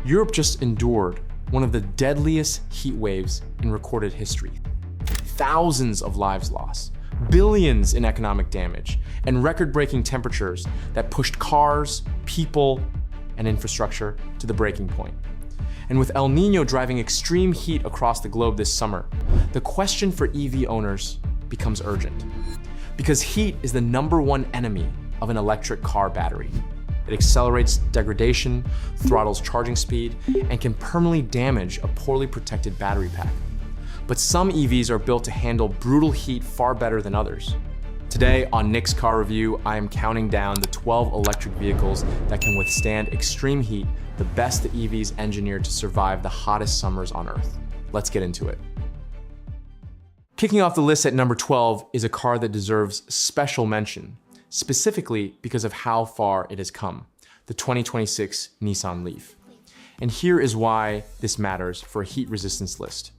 Europe just endured one of the deadliest heat waves in recorded history. Thousands of lives lost, billions in economic damage, and record-breaking temperatures that pushed cars, people, and infrastructure to the breaking point. And with El Nino driving extreme heat across the globe this summer, the question for EV owners becomes urgent. Because heat is the #1 enemy of an electric car battery. It accelerates degradation, throttles charging speed, and can permanently damage a poorly protected battery pack. But some EVs are built to handle brutal heat far better than others. Today on Nick's Car Review, I am counting down the 12 electric vehicles that can withstand extreme heat, the best the EVs engineered to survive the hottest summers on Earth. Let's get into it. Kicking off the list at number 12 is a car that deserves special mention, specifically because of how far it has come, the 2026 Nissan Leaf. And here is why this matters for a heat resistance list.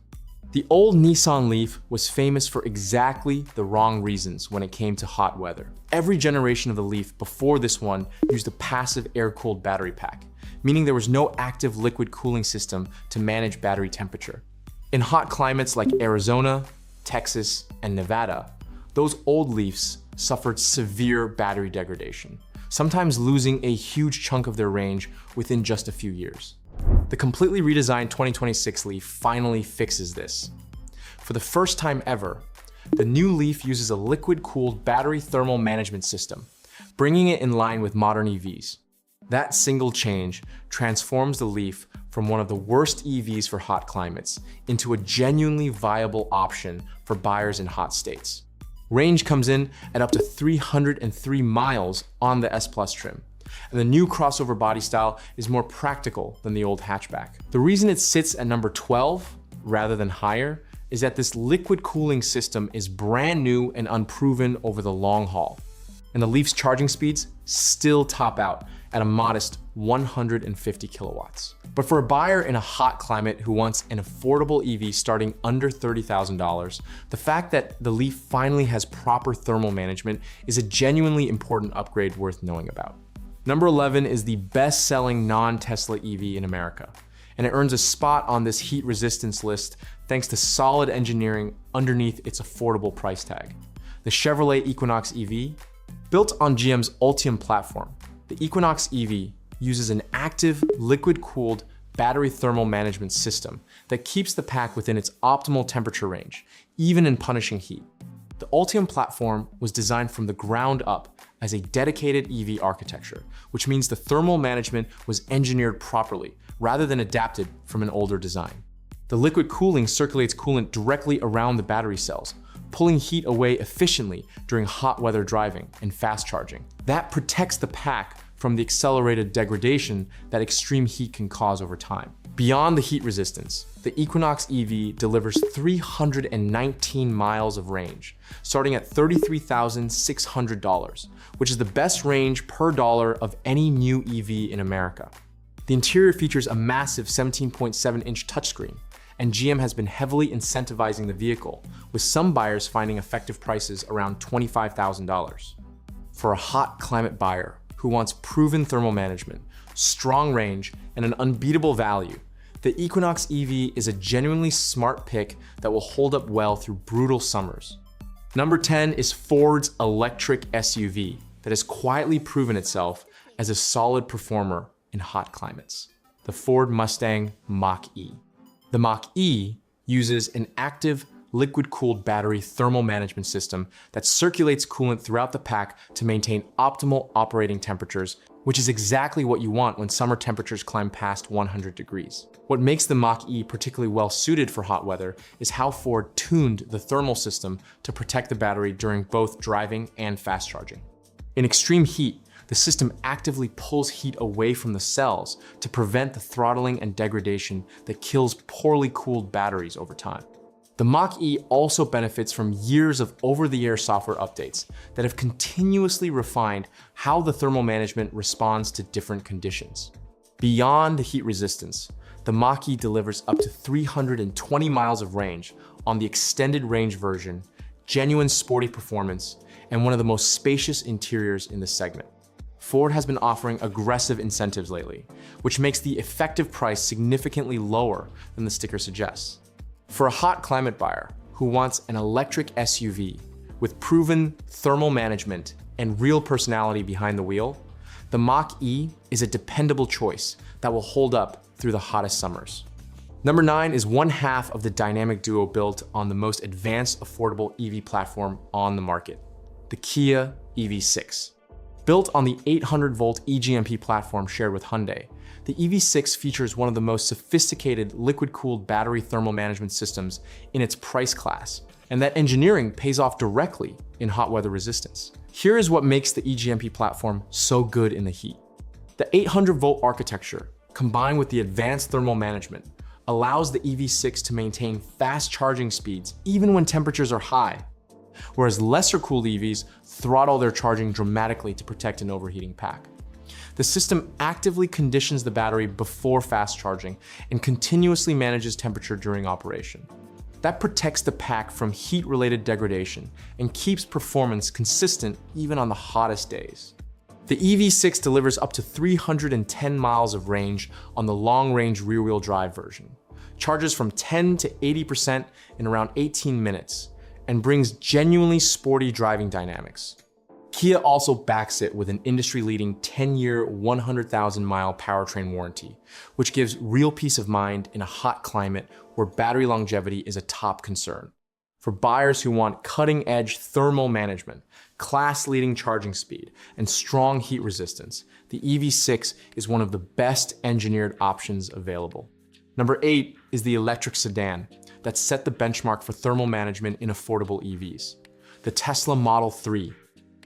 The old Nissan Leaf was famous for exactly the wrong reasons when it came to hot weather. Every generation of the Leaf before this one used a passive air-cooled battery pack, meaning there was no active liquid cooling system to manage battery temperature. In hot climates like Arizona, Texas, and Nevada, those old Leafs suffered severe battery degradation, sometimes losing a huge chunk of their range within just a few years. The completely redesigned 2026 Leaf finally fixes this. For the first time ever, the new Leaf uses a liquid-cooled battery thermal management system, bringing it in line with modern EVs. That single change transforms the Leaf from one of the worst EVs for hot climates into a genuinely viable option for buyers in hot states. Range comes in at up to 303 miles on the S Plus trim, and the new crossover body style is more practical than the old hatchback. The reason it sits at number 12 rather than higher is that this liquid cooling system is brand new and unproven over the long haul, and the Leaf's charging speeds still top out at a modest 150 kilowatts. But for a buyer in a hot climate who wants an affordable EV starting under $30,000, the fact that the Leaf finally has proper thermal management is a genuinely important upgrade worth knowing about. Number 11 is the best-selling non-Tesla EV in America, and it earns a spot on this heat resistance list thanks to solid engineering underneath its affordable price tag. The Chevrolet Equinox EV, built on GM's Ultium platform, the Equinox EV uses an active, liquid-cooled battery thermal management system that keeps the pack within its optimal temperature range, even in punishing heat. The Ultium platform was designed from the ground up as a dedicated EV architecture, which means the thermal management was engineered properly, rather than adapted from an older design. The liquid cooling circulates coolant directly around the battery cells, pulling heat away efficiently during hot weather driving and fast charging. That protects the pack from the accelerated degradation that extreme heat can cause over time. Beyond the heat resistance, the Equinox EV delivers 319 miles of range, starting at $33,600, which is the best range per dollar of any new EV in America. The interior features a massive 17.7-inch touchscreen, and GM has been heavily incentivizing the vehicle, with some buyers finding effective prices around $25,000. For a hot climate buyer who wants proven thermal management, strong range, and an unbeatable value, the Equinox EV is a genuinely smart pick that will hold up well through brutal summers. Number 10 is Ford's electric SUV that has quietly proven itself as a solid performer in hot climates, the Ford Mustang Mach-E. The Mach-E uses an active, liquid-cooled battery thermal management system that circulates coolant throughout the pack to maintain optimal operating temperatures, which is exactly what you want when summer temperatures climb past 100 degrees. What makes the Mach-E particularly well suited for hot weather is how Ford tuned the thermal system to protect the battery during both driving and fast charging. In extreme heat, the system actively pulls heat away from the cells to prevent the throttling and degradation that kills poorly cooled batteries over time. The Mach-E also benefits from years of over-the-air software updates that have continuously refined how the thermal management responds to different conditions. Beyond the heat resistance, the Mach-E delivers up to 320 miles of range on the extended range version, genuine sporty performance, and one of the most spacious interiors in the segment. Ford has been offering aggressive incentives lately, which makes the effective price significantly lower than the sticker suggests. For a hot climate buyer who wants an electric SUV with proven thermal management and real personality behind the wheel, the Mach-E is a dependable choice that will hold up through the hottest summers. Number 9 is one half of the dynamic duo built on the most advanced affordable EV platform on the market, the Kia EV6. Built on the 800-volt eGMP platform shared with Hyundai, the EV6 features one of the most sophisticated liquid-cooled battery thermal management systems in its price class, and that engineering pays off directly in hot weather resistance. Here is what makes the eGMP platform so good in the heat. The 800-volt architecture, combined with the advanced thermal management, allows the EV6 to maintain fast charging speeds even when temperatures are high, whereas lesser-cooled EVs throttle their charging dramatically to protect an overheating pack. The system actively conditions the battery before fast charging and continuously manages temperature during operation. That protects the pack from heat-related degradation and keeps performance consistent even on the hottest days. The EV6 delivers up to 310 miles of range on the long-range rear-wheel drive version, charges from 10 to 80% in around 18 minutes, and brings genuinely sporty driving dynamics. Kia also backs it with an industry-leading 10-year, 100,000-mile powertrain warranty, which gives real peace of mind in a hot climate where battery longevity is a top concern. For buyers who want cutting-edge thermal management, class-leading charging speed, and strong heat resistance, the EV6 is one of the best engineered options available. Number 8 is the electric sedan that set the benchmark for thermal management in affordable EVs, the Tesla Model 3.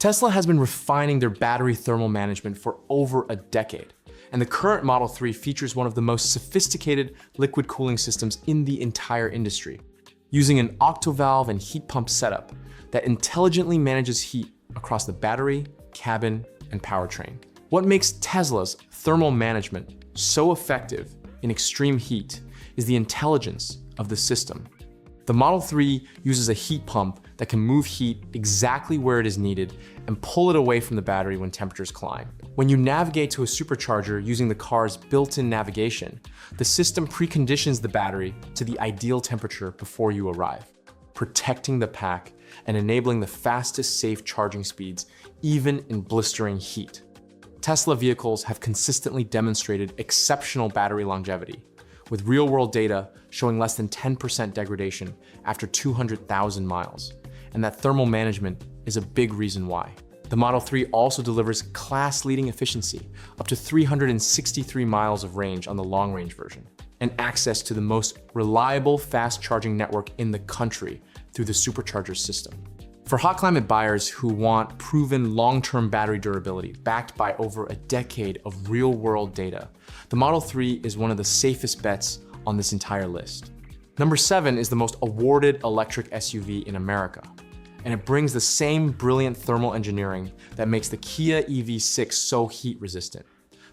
Tesla has been refining their battery thermal management for over a decade, and the current Model 3 features one of the most sophisticated liquid cooling systems in the entire industry, using an octovalve and heat pump setup that intelligently manages heat across the battery, cabin, and powertrain. What makes Tesla's thermal management so effective in extreme heat is the intelligence of the system. The Model 3 uses a heat pump that can move heat exactly where it is needed and pull it away from the battery when temperatures climb. When you navigate to a supercharger using the car's built-in navigation, the system preconditions the battery to the ideal temperature before you arrive, protecting the pack and enabling the fastest safe charging speeds even in blistering heat. Tesla vehicles have consistently demonstrated exceptional battery longevity, with real-world data showing less than 10% degradation after 200,000 miles, and that thermal management is a big reason why. The Model 3 also delivers class-leading efficiency, up to 363 miles of range on the long-range version, and access to the most reliable fast-charging network in the country through the supercharger system. For hot climate buyers who want proven long-term battery durability backed by over a decade of real-world data, the Model 3 is one of the safest bets on this entire list. Number 7 is the most awarded electric SUV in America, and it brings the same brilliant thermal engineering that makes the Kia EV6 so heat-resistant,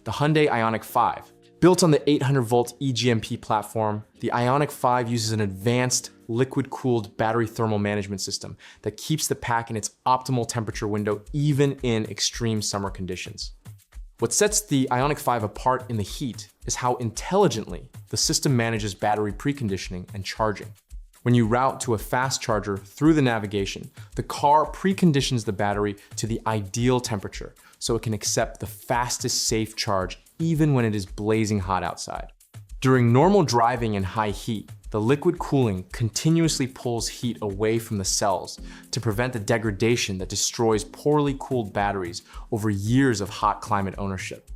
the Hyundai Ioniq 5. Built on the 800-volt eGMP platform, the Ioniq 5 uses an advanced liquid-cooled battery thermal management system that keeps the pack in its optimal temperature window even in extreme summer conditions. What sets the Ioniq 5 apart in the heat is how intelligently the system manages battery preconditioning and charging. When you route to a fast charger through the navigation, the car preconditions the battery to the ideal temperature so it can accept the fastest safe charge even when it is blazing hot outside. During normal driving in high heat, the liquid cooling continuously pulls heat away from the cells to prevent the degradation that destroys poorly cooled batteries over years of hot climate ownership.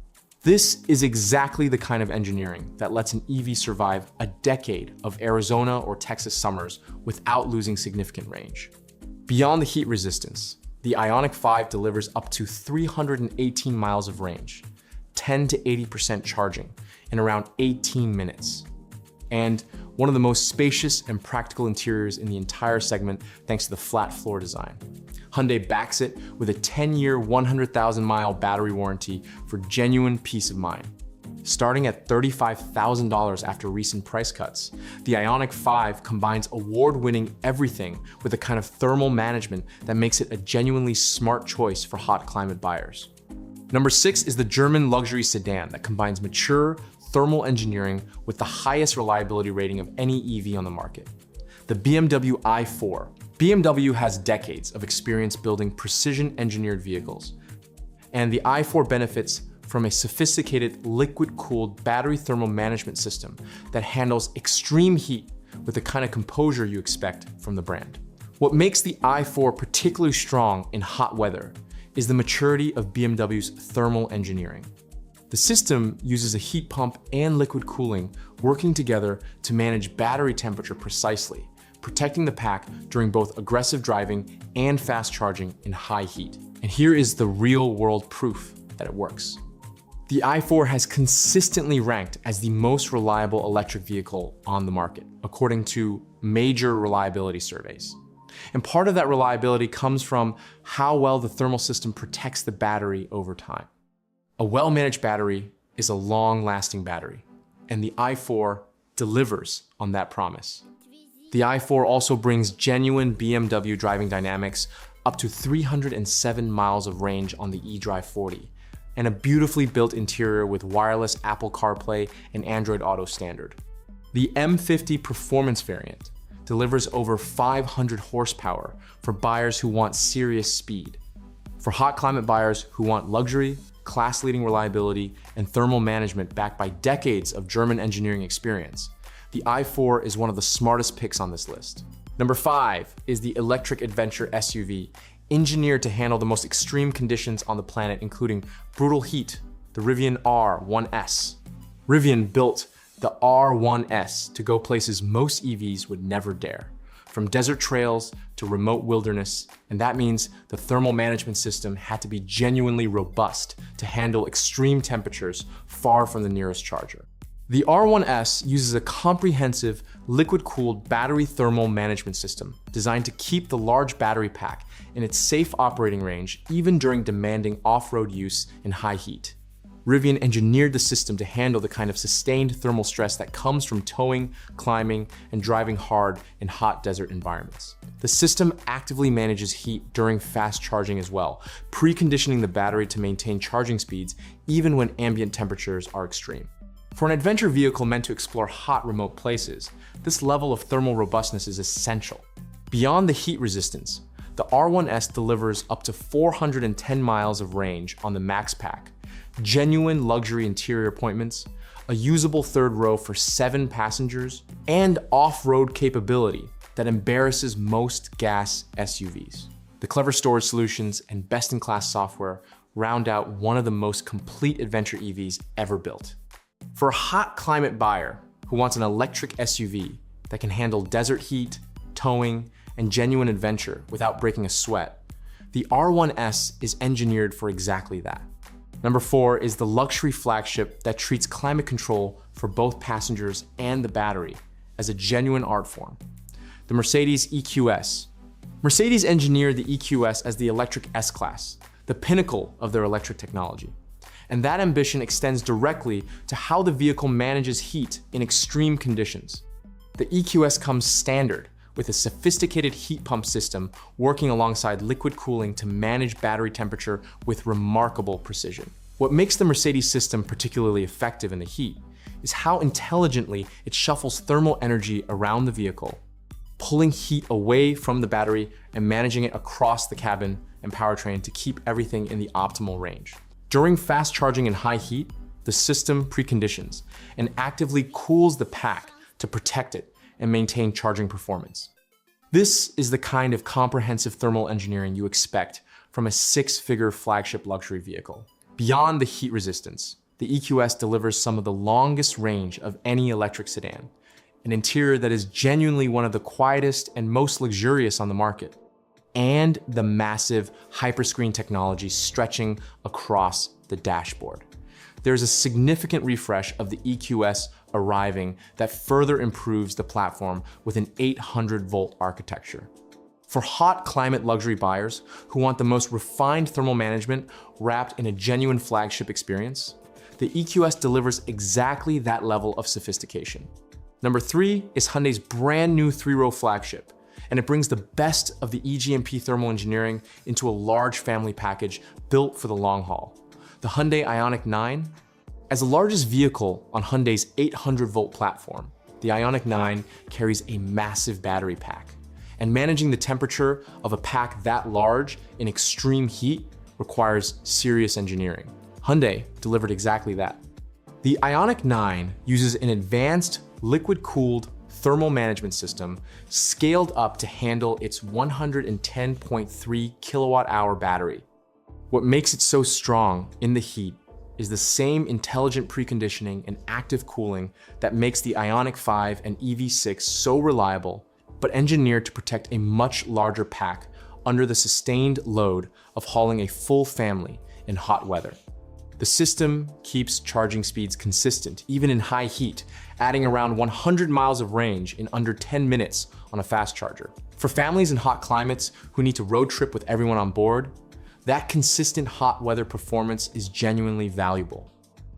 This is exactly the kind of engineering that lets an EV survive a decade of Arizona or Texas summers without losing significant range. Beyond the heat resistance, the Ioniq 5 delivers up to 318 miles of range, 10 to 80% charging in around 18 minutes. And one of the most spacious and practical interiors in the entire segment thanks to the flat floor design. Hyundai backs it with a 10-year, 100,000-mile battery warranty for genuine peace of mind. Starting at $35,000 after recent price cuts, the Ioniq 5 combines award-winning everything with the kind of thermal management that makes it a genuinely smart choice for hot climate buyers. Number 6 is the German luxury sedan that combines mature thermal engineering with the highest reliability rating of any EV on the market. The BMW i4. BMW has decades of experience building precision-engineered vehicles, and the i4 benefits from a sophisticated liquid-cooled battery thermal management system that handles extreme heat with the kind of composure you expect from the brand. What makes the i4 particularly strong in hot weather is the maturity of BMW's thermal engineering. The system uses a heat pump and liquid cooling working together to manage battery temperature precisely, protecting the pack during both aggressive driving and fast charging in high heat. And here is the real-world proof that it works. The i4 has consistently ranked as the most reliable electric vehicle on the market, according to major reliability surveys. And part of that reliability comes from how well the thermal system protects the battery over time. A well-managed battery is a long-lasting battery, and the i4 delivers on that promise. The i4 also brings genuine BMW driving dynamics, up to 307 miles of range on the eDrive 40, and a beautifully built interior with wireless Apple CarPlay and Android Auto standard. The M50 Performance variant delivers over 500 horsepower for buyers who want serious speed. For hot climate buyers who want luxury, class-leading reliability, and thermal management backed by decades of German engineering experience, the i4 is one of the smartest picks on this list. Number 5 is the electric adventure SUV, engineered to handle the most extreme conditions on the planet, including brutal heat, the Rivian R1S. Rivian built the R1S to go places most EVs would never dare, from desert trails to remote wilderness, and that means the thermal management system had to be genuinely robust to handle extreme temperatures far from the nearest charger. The R1S uses a comprehensive liquid-cooled battery thermal management system designed to keep the large battery pack in its safe operating range even during demanding off-road use in high heat. Rivian engineered the system to handle the kind of sustained thermal stress that comes from towing, climbing, and driving hard in hot desert environments. The system actively manages heat during fast charging as well, preconditioning the battery to maintain charging speeds even when ambient temperatures are extreme. For an adventure vehicle meant to explore hot, remote places, this level of thermal robustness is essential. Beyond the heat resistance, the R1S delivers up to 410 miles of range on the Max Pack, genuine luxury interior appointments, a usable third row for 7 passengers, and off-road capability that embarrasses most gas SUVs. The clever storage solutions and best-in-class software round out one of the most complete adventure EVs ever built. For a hot climate buyer who wants an electric SUV that can handle desert heat, towing, and genuine adventure without breaking a sweat, the R1S is engineered for exactly that. Number 4 is the luxury flagship that treats climate control for both passengers and the battery as a genuine art form, the Mercedes EQS. Mercedes engineered the EQS as the electric S-Class, the pinnacle of their electric technology. And that ambition extends directly to how the vehicle manages heat in extreme conditions. The EQS comes standard with a sophisticated heat pump system working alongside liquid cooling to manage battery temperature with remarkable precision. What makes the Mercedes system particularly effective in the heat is how intelligently it shuffles thermal energy around the vehicle, pulling heat away from the battery and managing it across the cabin and powertrain to keep everything in the optimal range. During fast charging in high heat, the system preconditions and actively cools the pack to protect it and maintain charging performance. This is the kind of comprehensive thermal engineering you expect from a 6-figure flagship luxury vehicle. Beyond the heat resistance, the EQS delivers some of the longest range of any electric sedan, an interior that is genuinely one of the quietest and most luxurious on the market, and the massive hyperscreen technology stretching across the dashboard. There's a significant refresh of the EQS arriving that further improves the platform with an 800-volt architecture. For hot climate luxury buyers who want the most refined thermal management wrapped in a genuine flagship experience, the EQS delivers exactly that level of sophistication. Number 3 is Hyundai's brand new 3-row flagship, and it brings the best of the EGMP thermal engineering into a large family package built for the long haul. The Hyundai Ioniq 9. As the largest vehicle on Hyundai's 800-volt platform, the Ioniq 9 carries a massive battery pack. And managing the temperature of a pack that large in extreme heat requires serious engineering. Hyundai delivered exactly that. The Ioniq 9 uses an advanced liquid-cooled thermal management system scaled up to handle its 110.3 kilowatt-hour battery. What makes it so strong in the heat is the same intelligent preconditioning and active cooling that makes the Ioniq 5 and EV6 so reliable, but engineered to protect a much larger pack under the sustained load of hauling a full family in hot weather. The system keeps charging speeds consistent, even in high heat, adding around 100 miles of range in under 10 minutes on a fast charger. For families in hot climates who need to road trip with everyone on board, that consistent hot weather performance is genuinely valuable.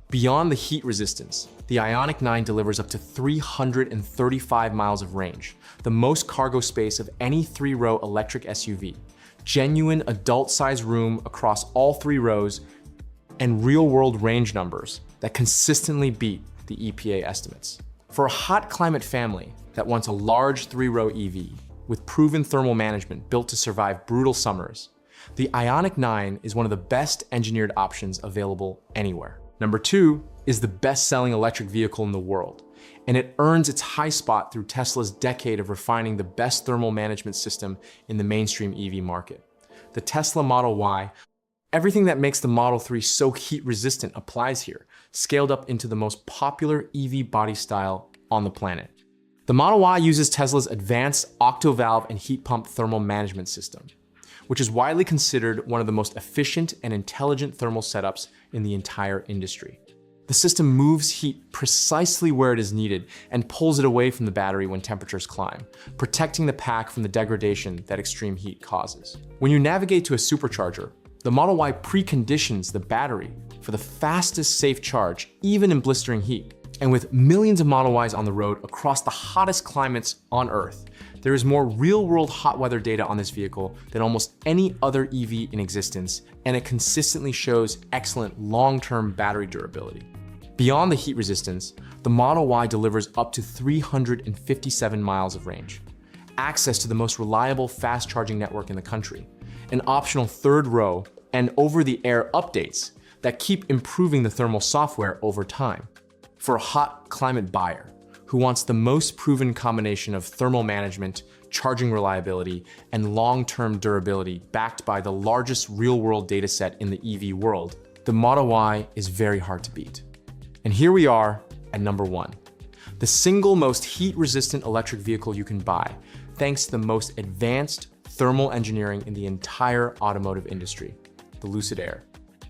Beyond the heat resistance, the Ioniq 9 delivers up to 335 miles of range, the most cargo space of any three-row electric SUV, genuine adult-sized room across all three rows, and real-world range numbers that consistently beat the EPA estimates. For a hot climate family that wants a large three-row EV with proven thermal management built to survive brutal summers, the Ioniq 9 is one of the best engineered options available anywhere. Number 2 is the best-selling electric vehicle in the world, and it earns its high spot through Tesla's decade of refining the best thermal management system in the mainstream EV market. The Tesla Model Y. Everything that makes the Model 3 so heat-resistant applies here, scaled up into the most popular EV body style on the planet. The Model Y uses Tesla's advanced octovalve and heat pump thermal management system, which is widely considered one of the most efficient and intelligent thermal setups in the entire industry. The system moves heat precisely where it is needed and pulls it away from the battery when temperatures climb, protecting the pack from the degradation that extreme heat causes. When you navigate to a supercharger, the Model Y preconditions the battery for the fastest safe charge, even in blistering heat. And with millions of Model Ys on the road across the hottest climates on Earth, there is more real-world hot weather data on this vehicle than almost any other EV in existence, and it consistently shows excellent long-term battery durability. Beyond the heat resistance, the Model Y delivers up to 357 miles of range, access to the most reliable fast charging network in the country, an optional third row, and over-the-air updates that keep improving the thermal software over time. For a hot climate buyer who wants the most proven combination of thermal management, charging reliability, and long-term durability backed by the largest real-world dataset in the EV world, the Model Y is very hard to beat. And here we are at number 1, the single most heat-resistant electric vehicle you can buy, thanks to the most advanced thermal engineering in the entire automotive industry, the Lucid Air.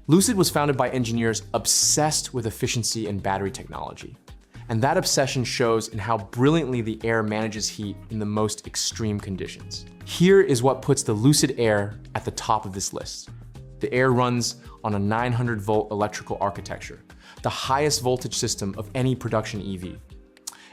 Lucid was founded by engineers obsessed with efficiency and battery technology. And that obsession shows in how brilliantly the Air manages heat in the most extreme conditions. Here is what puts the Lucid Air at the top of this list. The Air runs on a 900-volt electrical architecture, the highest voltage system of any production EV.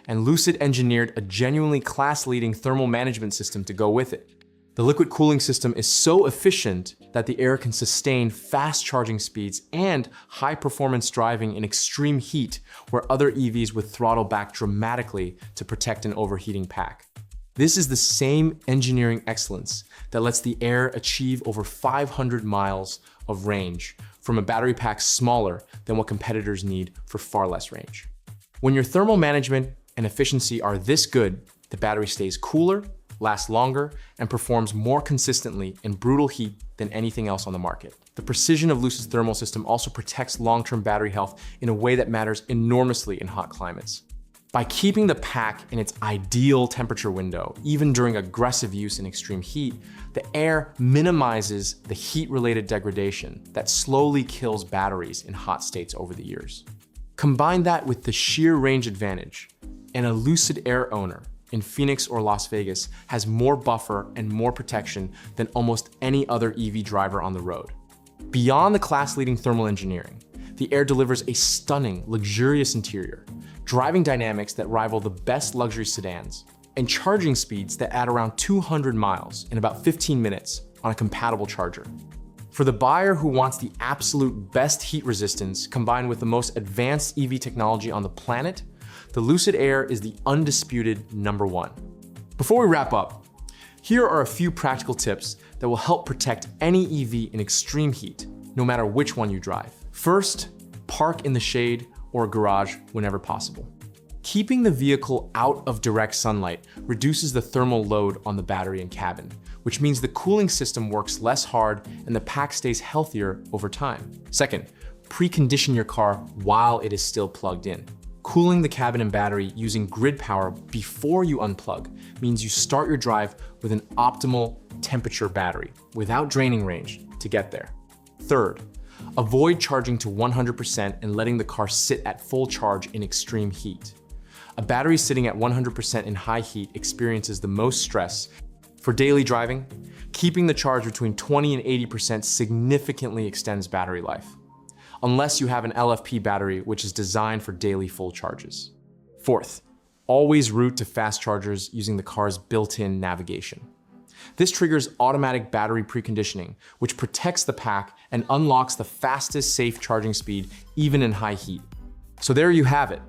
And Lucid engineered a genuinely class-leading thermal management system to go with it. The liquid cooling system is so efficient that the Air can sustain fast charging speeds and high performance driving in extreme heat where other EVs would throttle back dramatically to protect an overheating pack. This is the same engineering excellence that lets the Air achieve over 500 miles of range from a battery pack smaller than what competitors need for far less range. When your thermal management and efficiency are this good, the battery stays cooler, lasts longer, and performs more consistently in brutal heat than anything else on the market. The precision of Lucid's thermal system also protects long-term battery health in a way that matters enormously in hot climates. By keeping the pack in its ideal temperature window, even during aggressive use in extreme heat, the Air minimizes the heat-related degradation that slowly kills batteries in hot states over the years. Combine that with the sheer range advantage, and a Lucid Air owner in Phoenix or Las Vegas has more buffer and more protection than almost any other EV driver on the road. Beyond the class-leading thermal engineering, the Air delivers a stunning, luxurious interior, driving dynamics that rival the best luxury sedans, and charging speeds that add around 200 miles in about 15 minutes on a compatible charger. For the buyer who wants the absolute best heat resistance combined with the most advanced EV technology on the planet, the Lucid Air is the undisputed #1. Before we wrap up, here are a few practical tips that will help protect any EV in extreme heat, no matter which one you drive. First, park in the shade or garage whenever possible. Keeping the vehicle out of direct sunlight reduces the thermal load on the battery and cabin, which means the cooling system works less hard and the pack stays healthier over time. Second, precondition your car while it is still plugged in. Cooling the cabin and battery using grid power before you unplug means you start your drive with an optimal temperature battery without draining range to get there. Third, avoid charging to 100% and letting the car sit at full charge in extreme heat. A battery sitting at 100% in high heat experiences the most stress. For daily driving, keeping the charge between 20 and 80% significantly extends battery life, unless you have an LFP battery which is designed for daily full charges. Fourth, always route to fast chargers using the car's built-in navigation. This triggers automatic battery preconditioning, which protects the pack and unlocks the fastest safe charging speed even in high heat. So there you have it,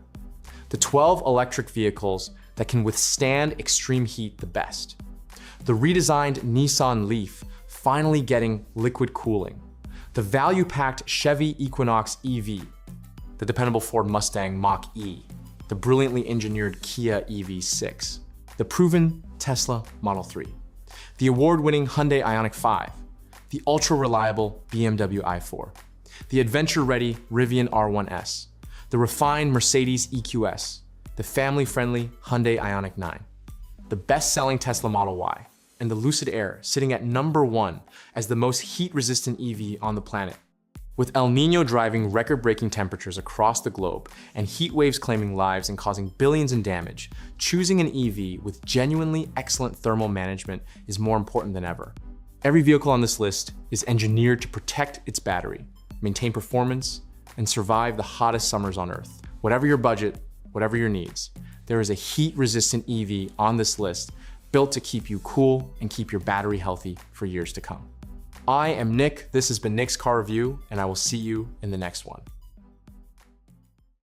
the 12 electric vehicles that can withstand extreme heat the best. The redesigned Nissan Leaf finally getting liquid cooling. The value-packed Chevy Equinox EV, the dependable Ford Mustang Mach-E, the brilliantly engineered Kia EV6, the proven Tesla Model 3, the award-winning Hyundai Ioniq 5, the ultra-reliable BMW i4, the adventure-ready Rivian R1S, the refined Mercedes EQS, the family-friendly Hyundai Ioniq 9, the best-selling Tesla Model Y, and the Lucid Air sitting at #1 as the most heat-resistant EV on the planet. With El Nino driving record-breaking temperatures across the globe and heat waves claiming lives and causing billions in damage, choosing an EV with genuinely excellent thermal management is more important than ever. Every vehicle on this list is engineered to protect its battery, maintain performance, and survive the hottest summers on Earth. Whatever your budget, whatever your needs, there is a heat-resistant EV on this list built to keep you cool and keep your battery healthy for years to come. I am Nick, this has been Nick's Car Review, and I will see you in the next one.